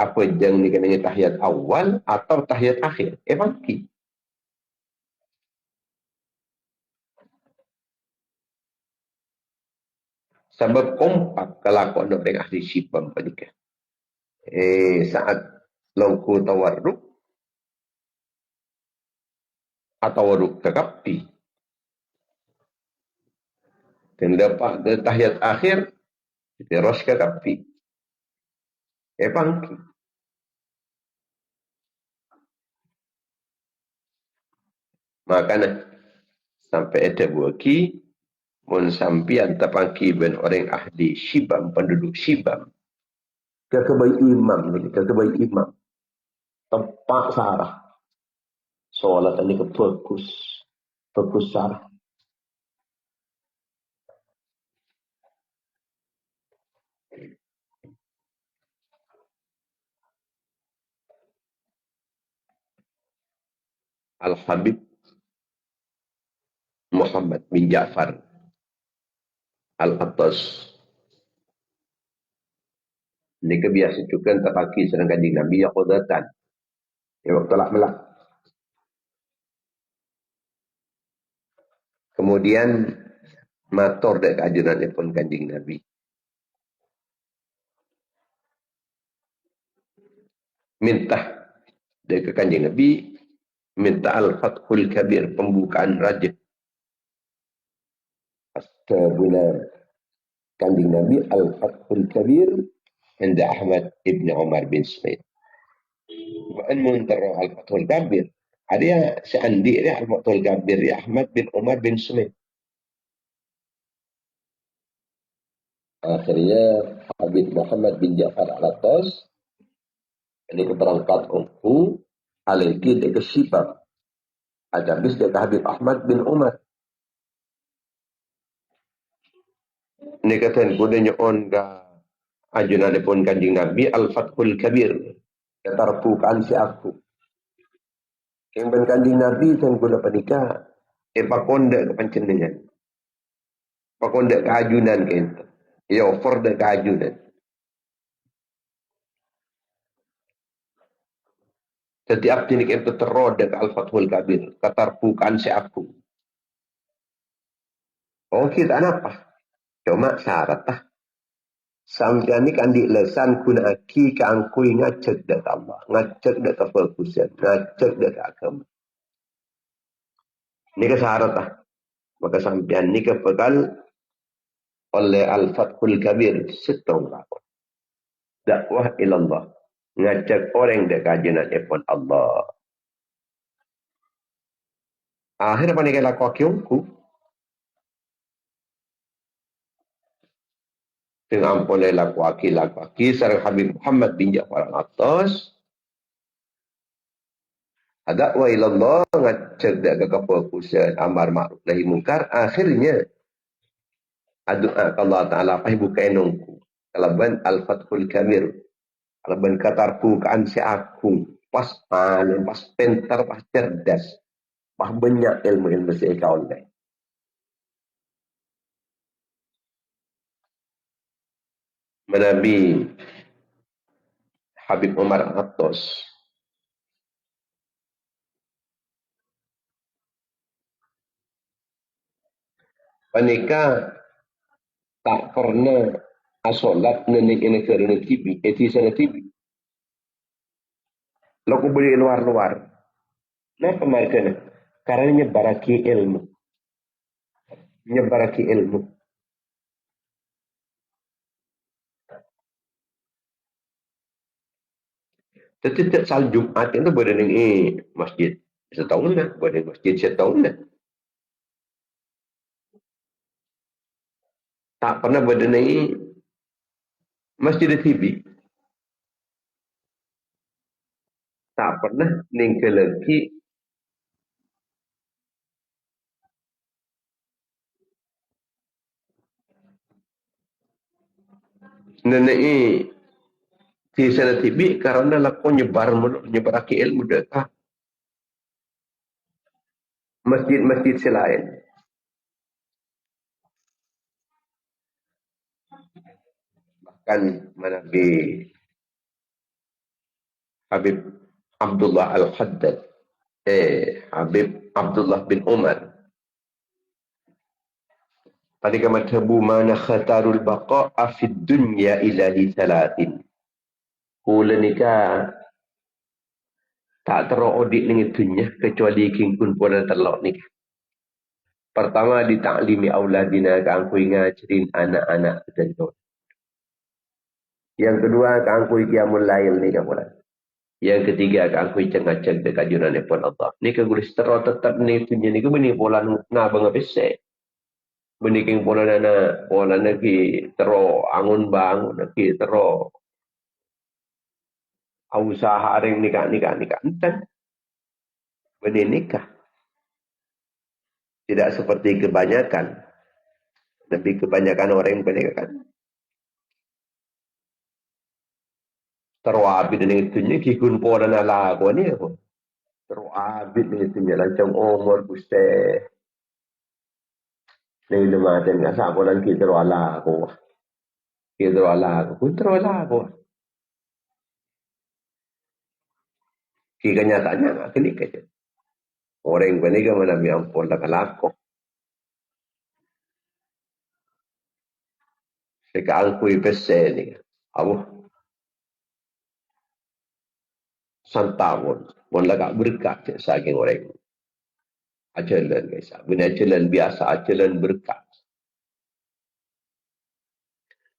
apa yang nikah tahiyat awal atau tahiyat akhir? Bangki. Sebab kompak kelakuan orang ahli syibam panika. Saat longku tawarruk atau waruk kekapi. Dan dapat tahiyat akhir, terus kekapi. Bangki. Makanya sampai ada buaki, mun sampian tapangki ben orang ahli syibam, penduduk syibam. Kekebai imam ni, kekebai imam. Tepat sarah. Soalat ini ke fokus. Fokus sarah. Al-Habib Muhammad bin Ja'far Al-Attas. Ini kebiasa juga terpaki sedang kanjing Nabi yang qudatan. Ya waktu melak. Kemudian matur dek ajunan pun kanjing Nabi. Minta dek kanjing Nabi. Minta al-fathul kabir. Pembukaan raja. Astabuna kanjing Nabi al-fathul kabir. Anda Ahmad ibn Umar bin Sumaid. Wa'an muntara al-fathul kabir. Ada seandi dia al-fathul kabir ya Ahmad bin Umar bin Sumaid. Akhirnya Habib Muhammad bin Ja'far al-Attas ini keberangkat umku aliki dia ke Syibab. Ada habis dia ke Habib Ahmad bin Umar. Ini kata kudanya on ka ajunan pun kanjing Nabi al-Fathul Kabir. Ketarpukan si aku. Yang ben kanjing Nabi dan kuda panika pakonda ke pancenengan. Pakonda ke ajunan ke itu. Ya offer de ke ajunan. Setiap tinik itu terroda ke al-Fathul Kabir. Ketarpukan si aku. Oh kita apa? Cuma syarat lah. Sampai ni kan di lesan kuna aki ke angkui ngacek dat Allah. Ngacek dat kefokusan. Ngacek dat agama. Ini ke syarat lah. Maka sampai ni ke pegal oleh Al-Fathul Kabir. Setong lakon. Dakwah ilallah. Ngacek orang dek kajian epon Allah. Akhirnya apa ni ke laku akiungku. Dengan ampun laku aki. Sarang Habib Muhammad bin Ja'far al-Attas. Ada wa ilallah ngacak dak kefokusan amar ma'ruf nahi munkar akhirnya doa Allah taala pai buka enongku kalaban al-fathul kabir kalaban katarku kaan si aku pas panen pas pintar pas cerdas pas banyak ilmu-ilmu si kaul dai menabi Habib Umar Attas panika tak pernah asolat nenek ini kerana TV, sana TV. Lalu beli luar-luar. Kenapa mereka? Karena nyebaraki ilmu. Nyebaraki ilmu. Setiap salat Jumat itu berada di masjid setahun lah. Berada di masjid setahun lah. Tak pernah berada di masjid TV. Tak pernah ninggal lagi nenek di sana TV karena lakon nyebaraki ilmu dekat masjid-masjid selain. Bahkan menabi Habib Abdullah Al-Haddad Habib Abdullah bin Umar Pada kematabu mana khatarul baqa'a fid dunya illa li thalathin. Kula nikah tak terodik dengan dunya kecuali kingkun pula telok nikah. Pertama di taklimi auladina kan aku ngajarin anak-anak kita. Yang kedua kan aku qiyamul lail nikah pula. Yang ketiga kan aku cengak-ceng dekat junan pun Allah. Nikah gulis tero tetap ni dunya ni beni pola ngabang besek. Beniking pola lagi tero angun bang lagi tero usaha ring nikah enten beni nikah tidak seperti kebanyakan. Lebih kebanyakan orang yang bernikah kan terwabid dengan itunya kikun pola nala ko ni ako terwabid dengan itunya lancang umur guste ni lumaten nga sa ko lang kitrawala ko kikanyatanya nga kini kayo orang yang bernikah manami ang pola kalako sekaan ko ipese ni abo santawon wala ka berkat saking orang ajalan guys bina ajalan biasa ajalan berkat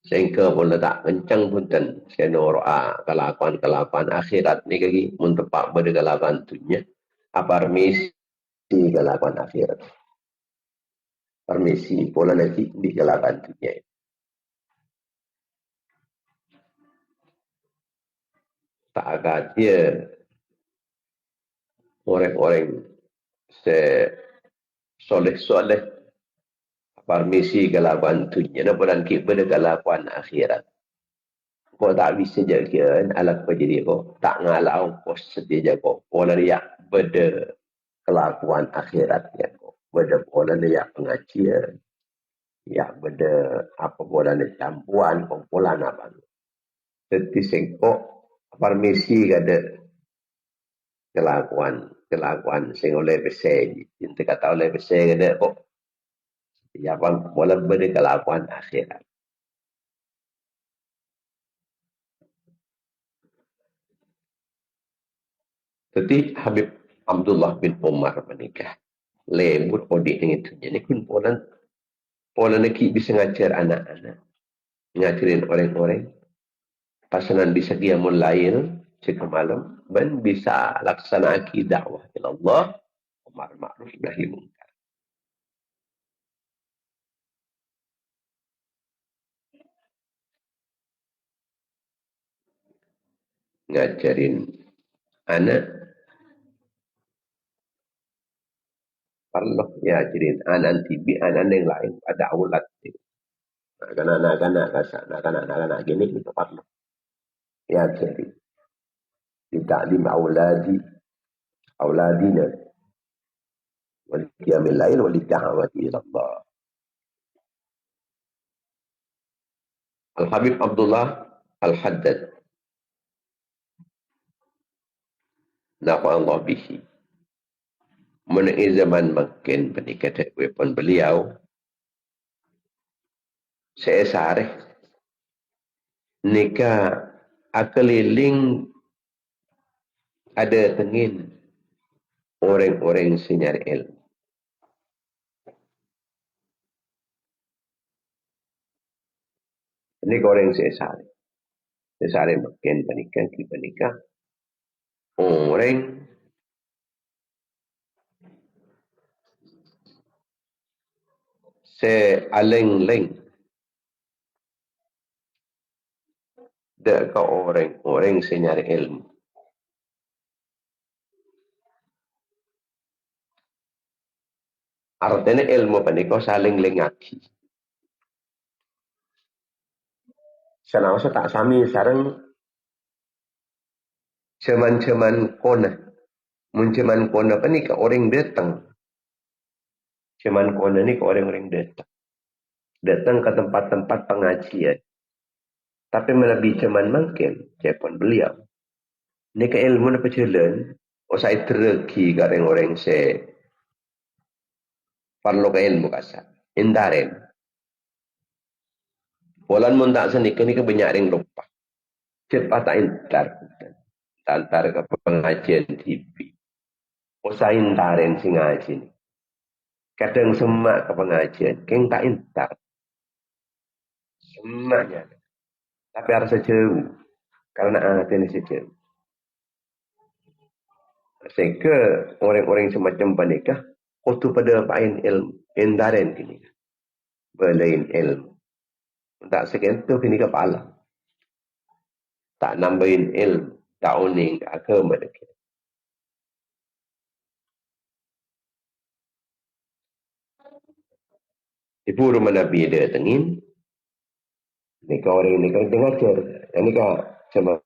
sehingga pun tak kencang pun dan senora kelakuan akhirat ni kaki mentepak pada kelakuan dunia permisi kelakuan akhirat permisi pola nanti di kelakuan dunia tak agak dia orang-orang soleh permisi kelakuan dunia na bulan pada kelakuan akhirat kau tak bisa jaga alat jadi kau tak ngalau kau sedia jaga pola dia pada kelakuan akhirat ya kau pada pola dia pengajian ya pada apa pola dia campuan kumpulan apa jadi sengkok permisi kada kelakuan sing oleh besar inti kata oleh besar kada kok ya pun pola pada kelakuan akhirat. Jadi Habib Abdullah bin Umar menikah. Lembut odik dengan itu. Jadi pun pola neki bisa ngajar anak-anak. Ngajarin orang-orang. Pasanan bisa dia mulail cekal malam. Dan bisa laksana dakwah ila Allah. Umar ma'ruf nahi munkar. Ngajarin anak perlu ya jirin anak tibi anak yang lain ada aulat anak-anak gini itu perlu ya jadi ditaklim auladina wal qiyamil lail wal da'wati ila Allah. Al-Habib Abdullah Al-Haddad nafa Allah bihi mengenai zaman makin pernikahan wepon beliau saya sareh nikah akeliling ada tengin orang-orang senyar ilmu. Ini orang saya sareh makin pernikahan orang aleng-leng dekat orang senyar ilmu. Artinya ilmu panikau saling lengaki. Senang tak sami sarang ceman-ceman kona. Menceman kona ni ke orang datang. Ceman kona ni ke orang-orang datang. Datang ke tempat-tempat pengajian. Tapi melebih ceman makin. Cepon beliau. Ni ke ilmu na pacalan. O saya teregi ke orang-orang se. Perlu ke ilmu kasar. Indaren. Polan mun tak senik ni ke banyak ring lupa. Cepat tak intar. Tantar ke pengajian TV. Usahain taren si ngaji ni. Kadang semak ke pengajian. Keng tak intar. Semaknya. Tapi harus sejauh. Karena hati ni sejauh. Sehingga orang-orang semacam panikah. Kutu pada pain ilmu. Indaren kini. Belain ilmu. Tak sekentu kini kepala. Tak nambahin ilmu. Tak uning agama dekat. Ibu rumah Nabi dia tengin. Ni kau orang ni kau tengah cer. Ini kau sama.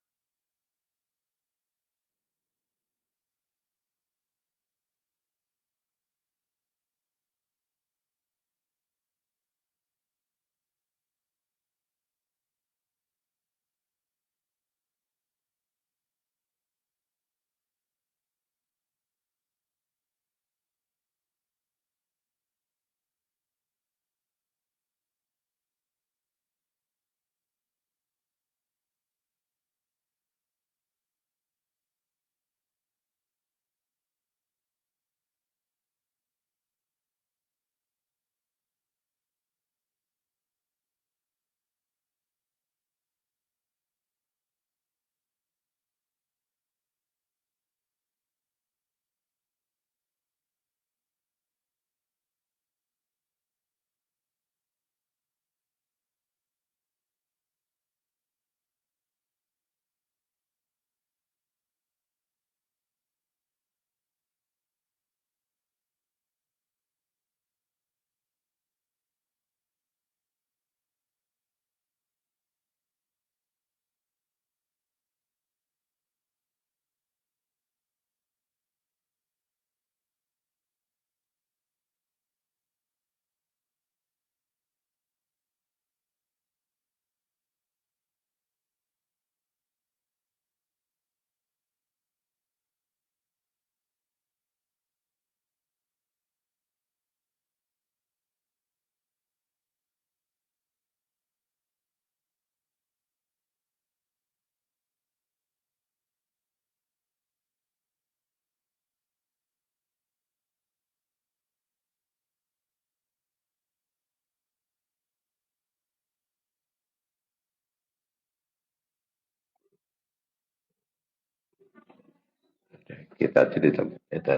Kita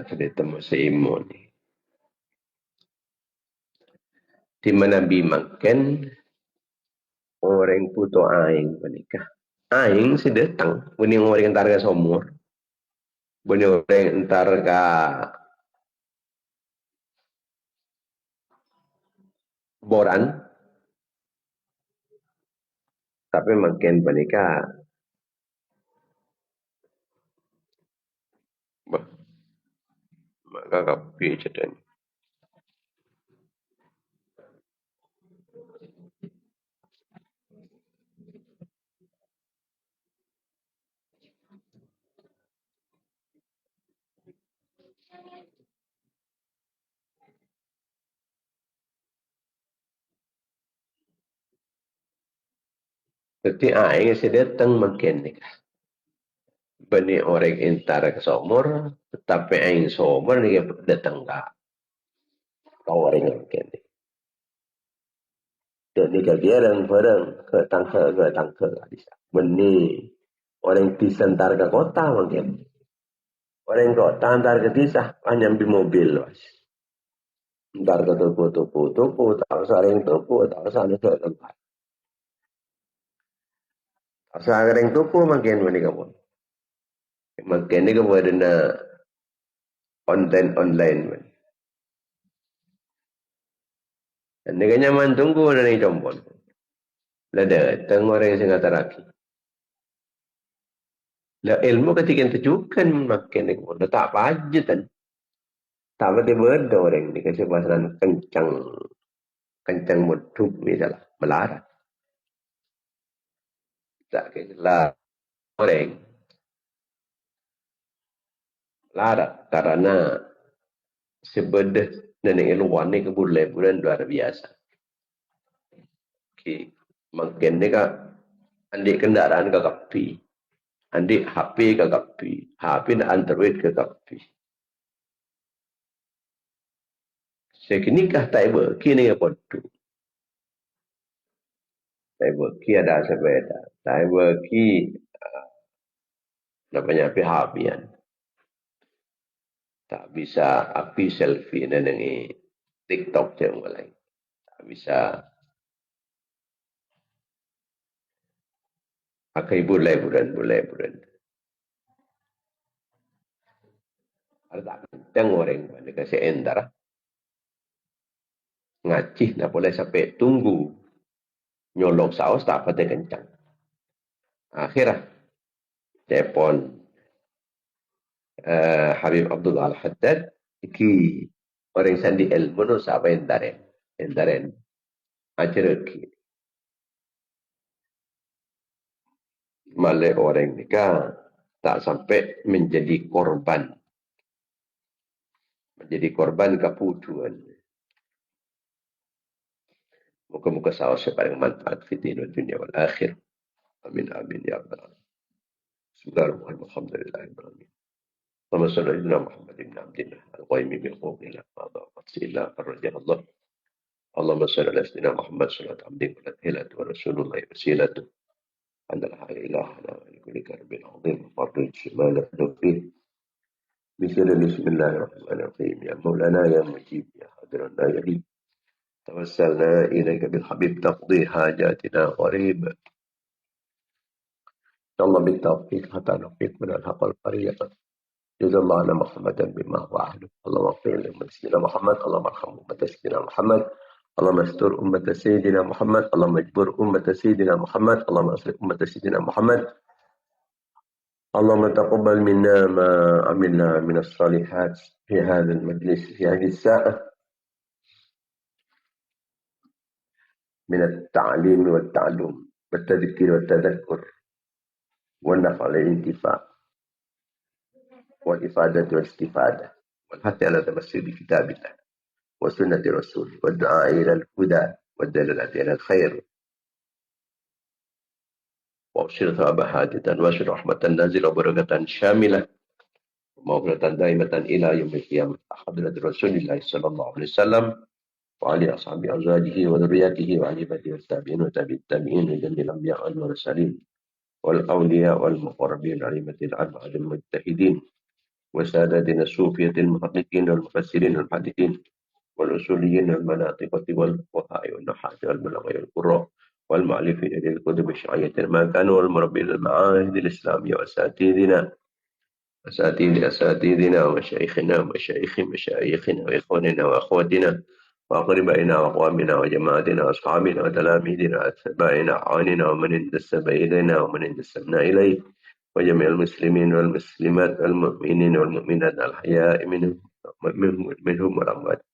cerita masa imun ni. Di mana bimakan orang puto aing menikah. Aing si datang. Buni orang entar ke somor. Buni orang entar ke boran. Tapi makin menikah. Maka kapi cedan. Jadi aing si datang makin nikah. Bani orang entar ke somor. Tetapi aing somor ni datang ke kau orang makin ni. Jadi kegiatan barang ke tangke. Bani orang disentar ke kota mungkin. Orang kota antar ke desa hanya di mobil. Mas. Ntar ke toko, tak usah ring toko, tak usah ada tempat. Tak usah ring toko makin mana kamu. Makin ni kamu ada na online. Dan ni nyaman tunggu na ni jombon. Lada, tengok orang yang sangat teraki. Lah ilmu ketika tunjukkan makin ni kamu. Tak apa aja kan. Tak tiba-tiba ada orang ni kasi pasaran kencang muduk misalnya. Melarat. Tak kira orang. Larat karena sebedah nenek luar ni kebulan luar biasa. Okay. Makin ni ka andi kendaraan ka kapi, andi HP ka kapi, HP na Android ka kapi. Sekinikah tak ber, kini apa tu? Tak ber, ki ada sepeda, tak ber ki namanya PHP kan. Tak bisa api selfie nengi TikTok je mulai. Tak bisa akai bulan. Ada tak kencang orang pada kasih entar. Ngacih nak boleh sampai tunggu. Nyolok saus tak pada kencang. Akhirnya telepon Habib Abdullah Al-Haddad ki orang sandi ilmu no sampai entaren acara ki malah orang ni kan tak sampai menjadi korban keputuan. Muka-muka saus paling manfaat fitin dunia wal akhir. Amin amin ya rabbal alamin. Bismillahirrahmanirrahim. Alhamdulillahirabbil اللهم صل على سيدنا محمد بن عبد الله القائم بالحقوق الى ما ضاقت الا فرجها الله. اللهم صل على سيدنا محمد صلاه عبدك والهلة ورسول الله وسيلته ان لا اله الا لكل كرب عظيم فرج ما نحن فيه بسر بسم الله الرحمن الرحيم يا مولانا يا مجيب يا حاضر لا يليم توسلنا اليك بالحبيب تقضي حاجاتنا غريب الله بالتوفيق حتى نفيق من الحق القريب. جزا الله عنا محمدا بما هو أهله. اللهم اغفر لأمة سيدنا محمد، اللهم ارحم أمة سيدنا محمد، اللهم استر أمة سيدنا محمد، اللهم اجبر أمة سيدنا محمد، اللهم اصلح أمة سيدنا محمد. اللهم تقبل منا ما عملنا من الصالحات في هذا المجلس في هذه الساعة من التعليم والتعلم والتذكير والتذكر والنفع والانتفاع والإفادة والاستفادة والحث على تمسك بكتاب الله وسنة رسوله والدعاء إلى الهدى والدلالة إلى الخير وأبشر ثواب حاجة وأبشر رحمة نازلة وبركة شاملة ومغفرة دائمة إلى يوم القيامة حضرة رسول الله صلى الله عليه وسلم وعلى أصحاب أزواجه وذرياته وعلى عباده والتابعين وتابع التابعين وجميع الأنبياء والمرسلين والأولياء والمقربين الأئمة الأربعة المجتهدين وسادتنا الصوفية المحققين والمفسرين والمحدثين والأصوليين والمناطقة والفقهاء والنحاة والبلغاء والقراء والمؤلفين للكتب الشرعية ما كانوا والمربين المعاهد الإسلامية أساتذنا ومشايخنا ومشايخ مشايخنا وإخواننا وأخواتنا وأقربائنا وأقوامنا وجماعتنا وأصحابنا وتلاميذنا وأتباعنا وأعواننا ومن انتسب إلينا ومن انتسبنا إليه وجميع المسلمين والمسلمات والمؤمنين والمؤمنات الأحياء منهم والأموات.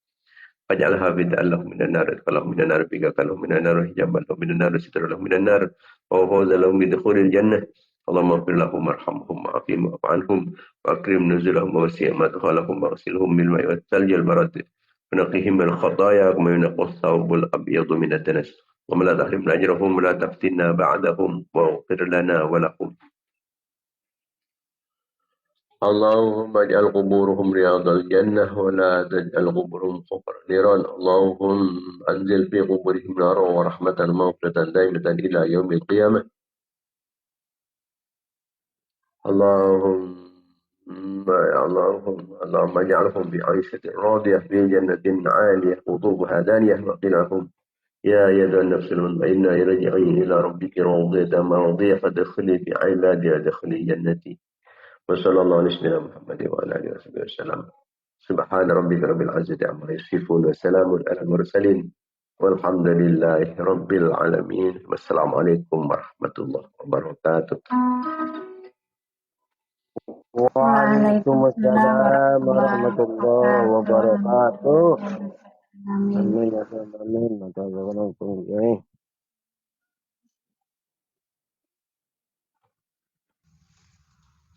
واجعلها بدءا لهم من النار ادخلهم من النار بقاك لهم من النار حجابا لهم من النار ستر لهم من النار وفوزا لهم بدخول الجنة. اللهم اغفر لهم وارحمهم وعافهم واعف عنهم واكرم نزلهم ووسع مدخلهم واغسلهم بالماء والثلج البرد ونقهم من الخطايا كما ينقى الثوب الابيض من الدنس. اللهم لا تحرمنا اجرهم ولا تفتنا بعدهم واغفر لنا ولهم. اللهم اجعل قبورهم رياض الجنة ولا تجعل قبورهم حفر نيران. اللهم أنزل في قبورهم نارا ورحمة ومغفرة دائمة إلى يوم القيامة. اللهم اجعلهم بعيشة راضية في جنة عالية قطوفها دانية وقنا يا أيها النفس المطمئنة ارجعي إلى ربك راضية مرضية فادخلي في عبادي وادخلي جنتي. وصلى الله على سيدنا محمد وعلى آله وصحبه وسلم. سبحان ربك رب العزة عما يصفون وسلام على المرسلين والحمد لله رب العالمين. والسلام عليكم ورحمة الله وبركاته. Waalaikumsalam Waalaikumsalam warahmatullahi warahmatullahi wabarakatuh. wabarakatuh. Amin. Amin ya rabbal alamin. Matur.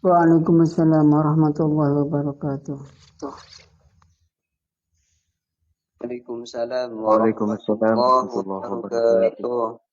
Waalaikumsalam warahmatullahi wabarakatuh. Waalaikumsalam Waalaikumsalam warahmatullahi warahmatullahi wabarakatuh. wabarakatuh.